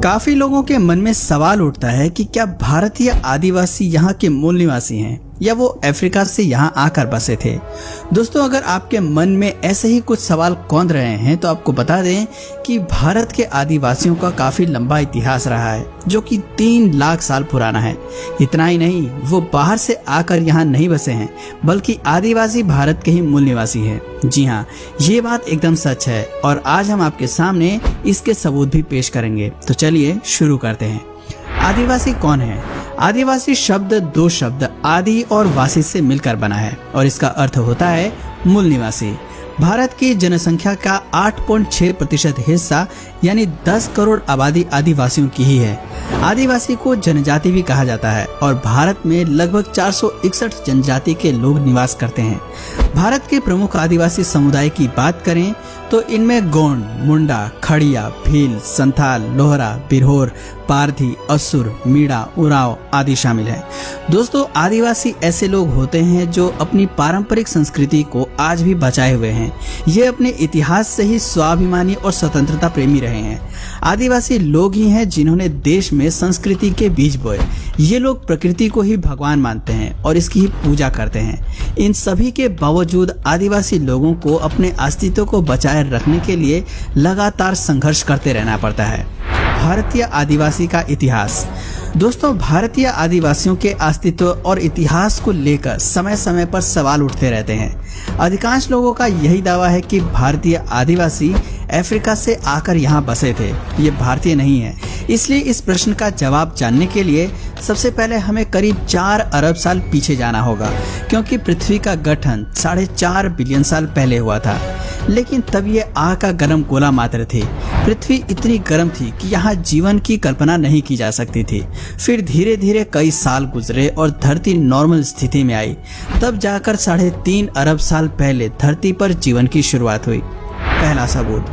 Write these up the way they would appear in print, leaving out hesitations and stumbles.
काफी लोगों के मन में सवाल उठता है कि क्या भारतीय आदिवासी यहाँ के मूल निवासी हैं या वो अफ्रीका से यहाँ आकर बसे थे। दोस्तों, अगर आपके मन में ऐसे ही कुछ सवाल कौंध रहे हैं तो आपको बता दें कि भारत के आदिवासियों का काफी लंबा इतिहास रहा है जो कि 3 लाख साल पुराना है। इतना ही नहीं, वो बाहर से आकर यहाँ नहीं बसे हैं बल्कि आदिवासी भारत के ही मूल निवासी हैं। जी हाँ, ये बात एकदम सच है और आज हम आपके सामने इसके सबूत भी पेश करेंगे। तो चलिए शुरू करते हैं। आदिवासी कौन है? आदिवासी शब्द 2 शब्द आदि और वासी से मिलकर बना है और इसका अर्थ होता है मूल निवासी। भारत की जनसंख्या का 8.6% हिस्सा यानी 10 करोड़ आबादी आदिवासियों की ही है। आदिवासी को जनजाति भी कहा जाता है और भारत में लगभग 461 जनजाति के लोग निवास करते हैं। भारत के प्रमुख आदिवासी समुदाय की बात करें तो इनमें गोंड, मुंडा, खड़िया, भील, संथाल, लोहरा, बिरहोर, पारधी, असुर, मीणा, उराव आदि शामिल हैं। दोस्तों, आदिवासी ऐसे लोग होते हैं जो अपनी पारंपरिक संस्कृति को आज भी बचाए हुए हैं। ये अपने इतिहास से ही स्वाभिमानी और स्वतंत्रता प्रेमी रहे हैं। आदिवासी लोग ही हैं जिन्होंने देश में संस्कृति के बीज बोए। ये लोग प्रकृति को ही भगवान मानते हैं और इसकी ही पूजा करते हैं। इन सभी के बावजूद आदिवासी लोगों को अपने अस्तित्व को बचाए रखने के लिए लगातार संघर्ष करते रहना पड़ता है। भारतीय आदिवासी का इतिहास। दोस्तों, भारतीय आदिवासियों के अस्तित्व और इतिहास को लेकर समय समय पर सवाल उठते रहते हैं। अधिकांश लोगों का यही दावा है कि भारतीय आदिवासी अफ्रीका से आकर यहाँ बसे थे, ये भारतीय नहीं है। इसलिए इस प्रश्न का जवाब जानने के लिए सबसे पहले हमें करीब 4 अरब साल पीछे जाना होगा, क्योंकि पृथ्वी का गठन 4.5 बिलियन साल पहले हुआ था। लेकिन तब ये आग का गर्म गोला मात्र थी। पृथ्वी इतनी गर्म थी कि यहाँ जीवन की कल्पना नहीं की जा सकती थी। फिर धीरे धीरे कई साल गुजरे और धरती नॉर्मल स्थिति में आई। तब जाकर 3.5 अरब साल पहले धरती पर जीवन की शुरुआत हुई। पहला सबूत,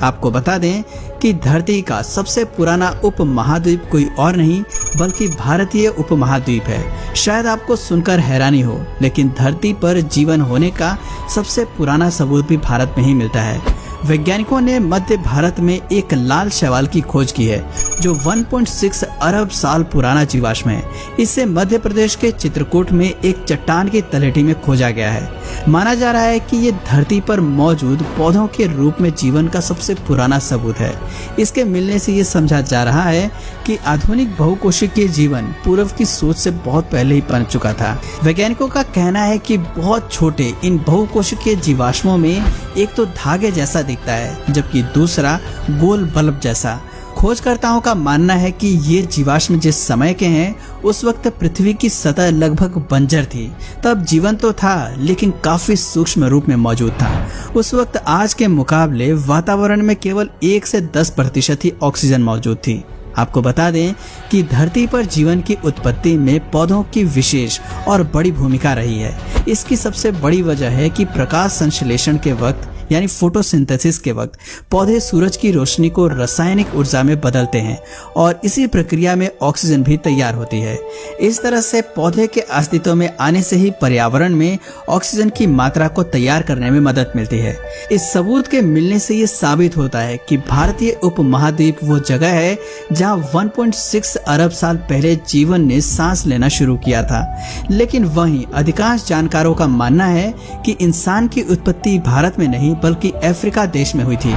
आपको बता दें कि धरती का सबसे पुराना उपमहाद्वीप कोई और नहीं बल्कि भारतीय उपमहाद्वीप है। शायद आपको सुनकर हैरानी हो, लेकिन धरती पर जीवन होने का सबसे पुराना सबूत भी भारत में ही मिलता है। वैज्ञानिकों ने मध्य भारत में एक लाल शैवाल की खोज की है जो 1.6 अरब साल पुराना जीवाश्म है। इसे मध्य प्रदेश के चित्रकूट में एक चट्टान की तलहटी में खोजा गया है। माना जा रहा है कि ये धरती पर मौजूद पौधों के रूप में जीवन का सबसे पुराना सबूत है। इसके मिलने से ये समझा जा रहा है कि आधुनिक बहुकोशिकीय जीवन पूर्व की सोच से बहुत पहले ही पनप चुका था। वैज्ञानिकों का कहना है कि बहुत छोटे इन बहुकोशिकीय जीवाश्मों में एक तो धागे जैसा दिखता है जबकि दूसरा गोल बल्ब जैसा। खोजकर्ताओं का मानना है कि ये जीवाश्म जिस समय के हैं उस वक्त पृथ्वी की सतह लगभग बंजर थी। तब जीवन तो था लेकिन काफी सूक्ष्म रूप में मौजूद था। उस वक्त आज के मुकाबले वातावरण में केवल 1 से 10% ही ऑक्सीजन मौजूद थी। आपको बता दें कि धरती पर जीवन की उत्पत्ति में पौधों की विशेष और बड़ी भूमिका रही है। इसकी सबसे बड़ी वजह है कि प्रकाश संश्लेषण के वक्त यानी फोटोसिंथेसिस के वक्त पौधे सूरज की रोशनी को रासायनिक ऊर्जा में बदलते हैं और इसी प्रक्रिया में ऑक्सीजन भी तैयार होती है। इस तरह से पौधे के अस्तित्व में आने से ही पर्यावरण में ऑक्सीजन की मात्रा को तैयार करने में मदद मिलती है। इस सबूत के मिलने से ये साबित होता है कि भारतीय उपमहाद्वीप वो जगह है जहाँ 1.6 अरब साल पहले जीवन ने सांस लेना शुरू किया था। लेकिन वहीं अधिकांश जानकारों का मानना है कि इंसान की उत्पत्ति भारत में नहीं बल्कि अफ्रीका देश में हुई थी।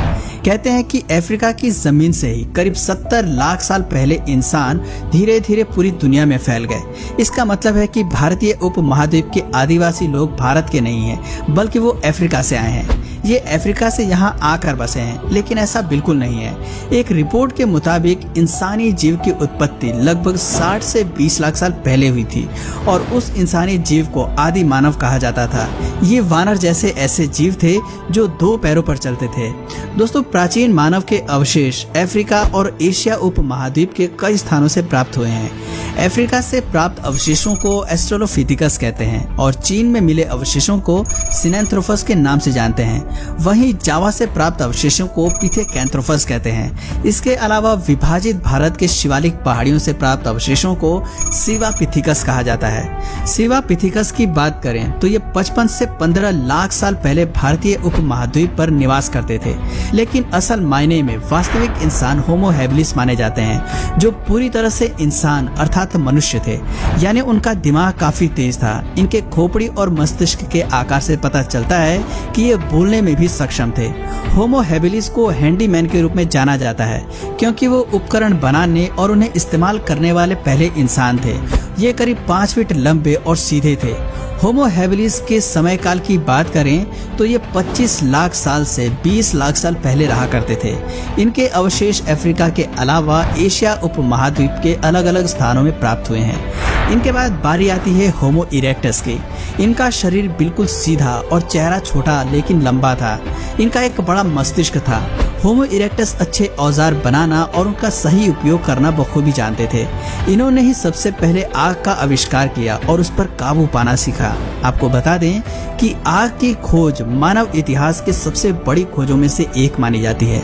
कहते हैं कि अफ्रीका की जमीन से ही करीब 70 लाख साल पहले इंसान धीरे धीरे पूरी दुनिया में फैल गए। इसका मतलब है कि भारतीय उपमहाद्वीप के आदिवासी लोग भारत के नहीं हैं बल्कि वो अफ्रीका से आए हैं। ये अफ्रीका से यहाँ आकर बसे हैं, लेकिन ऐसा बिल्कुल नहीं है। एक रिपोर्ट के मुताबिक इंसानी जीव की उत्पत्ति लगभग 60 से 20 लाख साल पहले हुई थी और उस इंसानी जीव को आदि मानव कहा जाता था। ये वानर जैसे ऐसे जीव थे जो 2 पैरों पर चलते थे। दोस्तों, प्राचीन मानव के अवशेष अफ्रीका और एशिया उपमहाद्वीप के कई स्थानों से प्राप्त हुए हैं। अफ्रीका से प्राप्त अवशेषों को एस्ट्रोलोपिथेकस कहते हैं और चीन में मिले अवशेषों को सिनेंथ्रोपस के नाम से जानते हैं। वहीं जावा से प्राप्त अवशेषों को पिथेकैंथ्रोपस कहते हैं। इसके अलावा विभाजित भारत के शिवालिक पहाड़ियों से प्राप्त अवशेषों को सिवा पिथिकस कहा जाता है। सिवा पिथिकस की बात करें तो ये 55 से 15 लाख साल पहले भारतीय उपमहाद्वीप पर निवास करते थे, लेकिन असल मायने में वास्तविक इंसान होमो हैबिलिस माने जाते हैं, जो पूरी तरह से इंसान अर्थात मनुष्य थे। यानी उनका दिमाग काफी तेज था। इनके खोपड़ी और मस्तिष्क के आकार से पता चलता है कि ये बोलने में भी सक्षम थे। होमो हैबिलिस को हैंडीमैन के रूप में जाना जाता है, क्योंकि वो उपकरण बनाने और उन्हें इस्तेमाल करने वाले पहले इंसान थे। ये करीब 5 फीट लंबे और सीधे थे। होमो हैबिलिस के समय काल की बात करें तो ये 25 लाख साल से 20 लाख साल पहले रहा करते थे। इनके अवशेष अफ्रीका के अलावा एशिया उपमहाद्वीप के अलग अलग स्थानों में प्राप्त हुए हैं। इनके बाद बारी आती है होमो इरेक्टस की। इनका शरीर बिल्कुल सीधा और चेहरा छोटा लेकिन लंबा था। इनका एक बड़ा मस्तिष्क था। होमो इरेक्टस अच्छे औजार बनाना और उनका सही उपयोग करना बखूबी जानते थे। इन्होंने ही सबसे पहले आग का आविष्कार किया और उस पर काबू पाना सीखा। आपको बता दें कि आग की खोज मानव इतिहास की सबसे बड़ी खोजों में से एक मानी जाती है।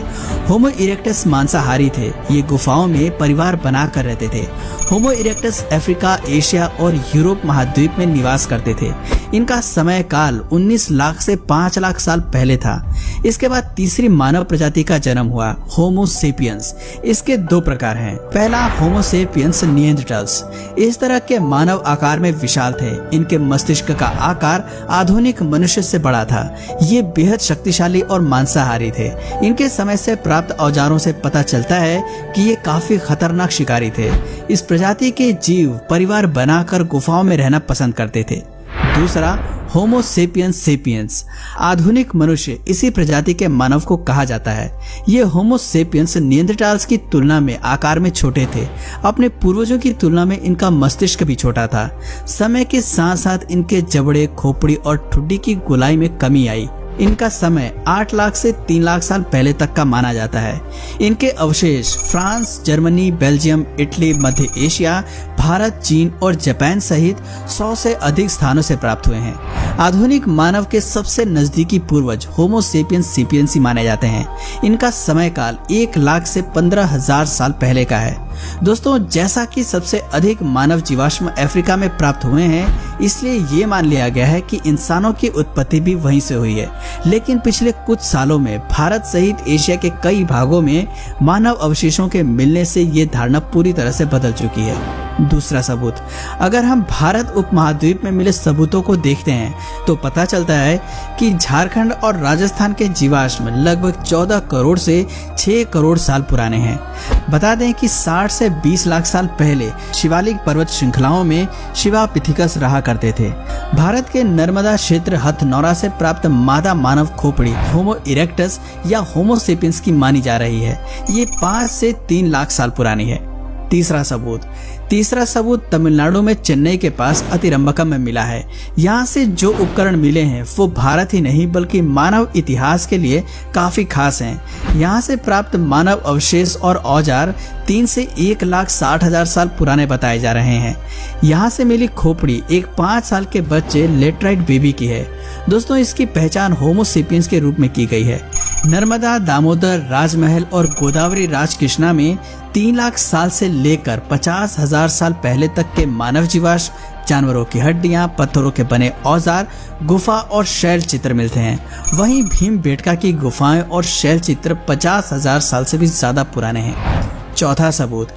होमो इरेक्टस मांसाहारी थे। ये गुफाओं में परिवार बनाकर रहते थे। होमो इरेक्टस अफ्रीका, एशिया और यूरोप महाद्वीप में निवास करते थे। इनका समय काल 19 लाख से 5 लाख साल पहले था। इसके बाद तीसरी मानव प्रजाति का जन्म हुआ, होमो सेपियंस। इसके 2 प्रकार हैं। पहला होमो सेपियंस निएंडरथाल्स। इस तरह के मानव आकार में विशाल थे। इनके मस्तिष्क का आकार आधुनिक मनुष्य से बड़ा था। ये बेहद शक्तिशाली और मांसाहारी थे। इनके समय से प्राप्त औजारों से पता चलता है कि ये काफी खतरनाक शिकारी थे। इस प्रजाति के जीव परिवार बनाकर गुफाओं में रहना पसंद करते थे। दूसरा होमो सेपियंस सेपियंस। आधुनिक मनुष्य इसी प्रजाति के मानव को कहा जाता है। ये होमो सेपियंस निएंडरथाल्स की तुलना में आकार में छोटे थे। अपने पूर्वजों की तुलना में इनका मस्तिष्क भी छोटा था। समय के साथ साथ इनके जबड़े, खोपड़ी और ठुड्डी की गोलाई में कमी आई। इनका समय 8 लाख से 3 लाख साल पहले तक का माना जाता है। इनके अवशेष फ्रांस, जर्मनी, बेल्जियम, इटली, मध्य एशिया, भारत, चीन और जापान सहित 100 से अधिक स्थानों से प्राप्त हुए हैं। आधुनिक मानव के सबसे नजदीकी पूर्वज होमो सेपियंस सेपियंस माने जाते हैं। इनका समय काल 1 लाख से 15,000 साल पहले का है। दोस्तों, जैसा कि सबसे अधिक मानव जीवाश्म अफ्रीका में प्राप्त हुए हैं, इसलिए ये मान लिया गया है कि इंसानों की उत्पत्ति भी वहीं से हुई है। लेकिन पिछले कुछ सालों में भारत सहित एशिया के कई भागों में मानव अवशेषों के मिलने से ये धारणा पूरी तरह से बदल चुकी है। दूसरा सबूत, अगर हम भारत उपमहाद्वीप में मिले सबूतों को देखते हैं तो पता चलता है कि झारखंड और राजस्थान के जीवाश्म लगभग 14 करोड़ से 6 करोड़ साल पुराने हैं। बता दें कि 60 से 20 लाख साल पहले शिवालिक पर्वत श्रृंखलाओं में शिवा पिथिकस रहा करते थे। भारत के नर्मदा क्षेत्र हथनौरा से प्राप्त मादा मानव खोपड़ी होमो इरेक्टस या होमो सेपियंस की मानी जा रही है। ये 5 से 3 लाख साल पुरानी है। तीसरा सबूत तमिलनाडु में चेन्नई के पास अतिरंबकम में मिला है। यहाँ से जो उपकरण मिले हैं वो भारत ही नहीं बल्कि मानव इतिहास के लिए काफी खास हैं। यहाँ से प्राप्त मानव अवशेष और औजार 3 से 1,60,000 साल पुराने बताए जा रहे हैं। यहाँ से मिली खोपड़ी एक 5 साल के बच्चे लेटराइट बेबी की है। दोस्तों, इसकी पहचान होमो सेपियंस के रूप में की गई है। नर्मदा, दामोदर, राजमहल और गोदावरी राजकृष्णा में 3 लाख साल से लेकर 50,000 साल पहले तक के मानव जीवाश्म, जानवरों की हड्डियां, पत्थरों के बने औजार, गुफा और शैल चित्र मिलते हैं। वहीं भीमबेटका की गुफाएं और शैल चित्र 50,000 साल से भी ज्यादा पुराने हैं। चौथा सबूत,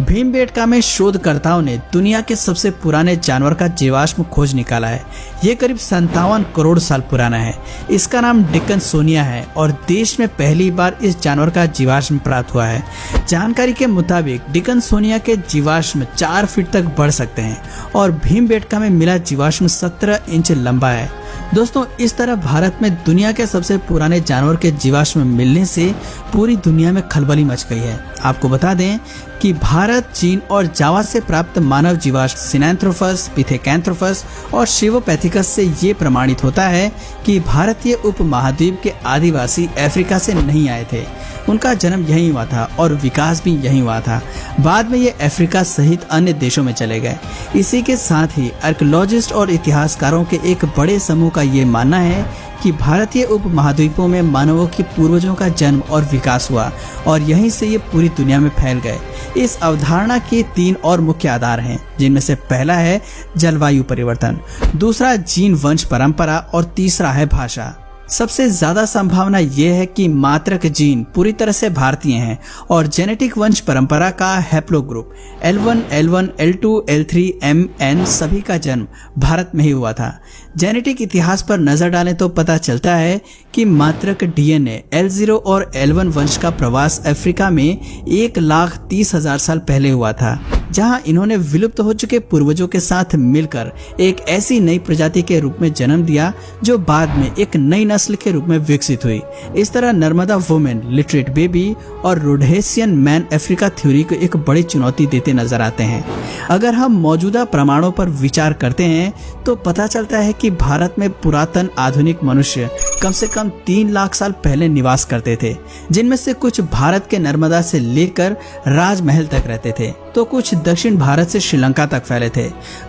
भीमबेटका में शोधकर्ताओं ने दुनिया के सबसे पुराने जानवर का जीवाश्म खोज निकाला है। ये करीब 57 करोड़ साल पुराना है। इसका नाम डिकन्सोनिया है और देश में पहली बार इस जानवर का जीवाश्म प्राप्त हुआ है। जानकारी के मुताबिक डिकन्सोनिया के जीवाश्म 4 फीट तक बढ़ सकते हैं और भीमबेटका में मिला जीवाश्म 17 इंच लंबा है। दोस्तों, इस तरह भारत में दुनिया के सबसे पुराने जानवर के जीवाश्म मिलने से पूरी दुनिया में खलबली मच गई है। आपको बता दें कि भारत, चीन और जावा से प्राप्त मानव जीवाश्म सिनैंथ्रोपस, पिथेकैंथ्रोपस और शिवोपैथिकस से ये प्रमाणित होता है कि भारतीय उपमहाद्वीप के आदिवासी अफ्रीका से नहीं आए थे। उनका जन्म यहीं हुआ था और विकास भी यहीं हुआ था। बाद में ये अफ्रीका सहित अन्य देशों में चले गए। इसी के साथ ही आर्कियोलॉजिस्ट और इतिहासकारों के एक बड़े समूह का ये मानना है कि भारतीय उपमहाद्वीपों में मानवों के पूर्वजों का जन्म और विकास हुआ और यहीं से ये पूरी दुनिया में फैल गए। इस अवधारणा के 3 और मुख्य आधार हैं, जिनमें से पहला है जलवायु परिवर्तन, दूसरा जीन वंश परंपरा और तीसरा है भाषा। सबसे ज्यादा संभावना यह है कि मात्रक जीन पूरी तरह से भारतीय हैं और जेनेटिक वंश परंपरा का haplo group L1, L1, L2, L3, MN सभी का जन्म भारत में ही हुआ था। जेनेटिक इतिहास पर नजर डालें तो पता चलता है कि मात्रक DNA L0 और L1 वंश का प्रवास अफ्रीका में 1,30,000 साल पहले हुआ था, जहां इन्होंने विलुप्त हो चुके पूर्वजों के साथ मिलकर एक ऐसी नई प्रजाति के रूप में जन्म दिया जो बाद में एक नई नस्ल के रूप में विकसित हुई। इस तरह नर्मदा वुमेन, लिटरेट बेबी और रोडेशियन मैन अफ्रीका थ्योरी को एक बड़ी चुनौती देते नजर आते हैं। अगर हम मौजूदा प्रमाणों पर विचार करते हैं तो पता चलता है कि भारत में पुरातन आधुनिक मनुष्य कम से कम 3 लाख साल पहले निवास करते थे, जिनमें से कुछ भारत के नर्मदा से लेकर राजमहल तक रहते थे तो कुछ दक्षिण भारत से श्रीलंका तक फैले थे।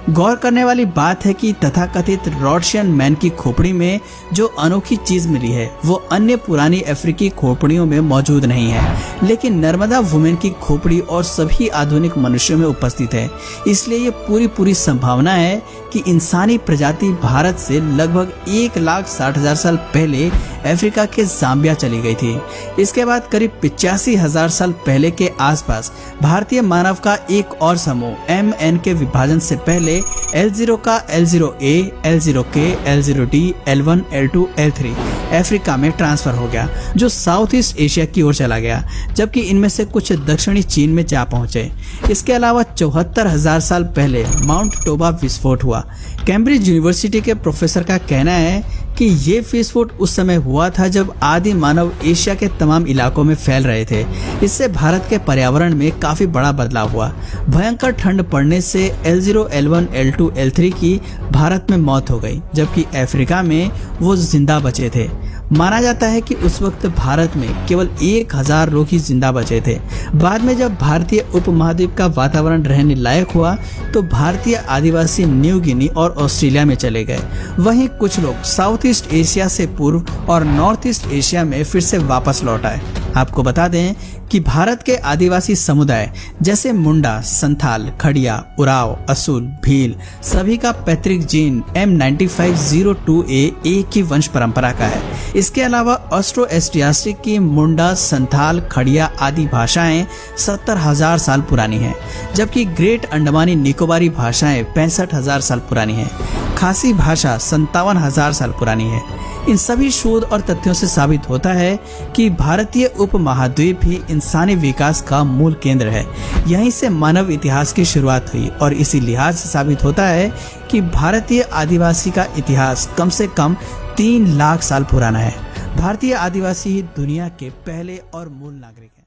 गौर करने वाली बात है कि तथाकथित रोडेशियन मैन की खोपड़ी में जो अनोखी चीज मिली है वो अन्य पुरानी अफ्रीकी खोपड़ियों में मौजूद नहीं है, लेकिन नर्मदा वुमेन की खोपड़ी और सभी आधुनिक मनुष्यों में उपस्थित है। इसलिए ये पूरी संभावना है कि इंसानी प्रजाति भारत से लगभग 1,60,000 साल पहले अफ्रीका के जाम्बिया चली गई थी। इसके बाद करीब 85,000 साल पहले के आसपास भारतीय मानव का एक और समूह MN के विभाजन से पहले L0 का L0A, L0K, L0D, L1, L2, L3 Africa में ट्रांसफर हो गया, जो साउथ ईस्ट एशिया की ओर चला गया, जबकि इनमें से कुछ दक्षिणी चीन में जा पहुंचे। इसके अलावा 74,000 साल पहले माउंट टोबा विस्फोट हुआ। कैम्ब्रिज यूनिवर्सिटी के प्रोफेसर का कहना है कि ये विस्फोट उस समय हुआ था जब आदि मानव एशिया के तमाम इलाकों में फैल रहे थे। इससे भारत के पर्यावरण में काफी बड़ा बदलाव हुआ। भयंकर ठंड पड़ने से L0, L1, L2, L3 की भारत में मौत हो गई, जबकि अफ्रीका में वो जिंदा बचे थे। माना जाता है कि उस वक्त भारत में केवल 1,000 लोग ही जिंदा बचे थे। बाद में जब भारतीय उपमहाद्वीप का वातावरण रहने लायक हुआ तो भारतीय आदिवासी न्यू गिनी और ऑस्ट्रेलिया में चले गए। वहीं कुछ लोग साउथ ईस्ट एशिया से पूर्व और नॉर्थ ईस्ट एशिया में फिर से वापस लौट आए। आपको बता दें कि भारत के आदिवासी समुदाय जैसे मुंडा, संथाल, खड़िया, उराव, असूल, भील सभी का पैतृक जीन M9502A एक ही वंश परंपरा का है। इसके अलावा ऑस्ट्रो-एस्टियास्टिक की मुंडा, संथाल, खड़िया आदि भाषाएं 70,000 साल पुरानी हैं, जबकि ग्रेट अंडमानी निकोबारी भाषाएं 65,000 साल पुरानी हैं। खासी भाषा 57,000 साल पुरानी है। इन सभी शोध और तथ्यों से साबित होता है कि भारतीय उपमहाद्वीप ही इंसानी विकास का मूल केंद्र है। यहीं से मानव इतिहास की शुरुआत हुई और इसी लिहाज से साबित होता है कि भारतीय आदिवासी का इतिहास कम से कम 3 लाख साल पुराना है। भारतीय आदिवासी ही दुनिया के पहले और मूल नागरिक हैं।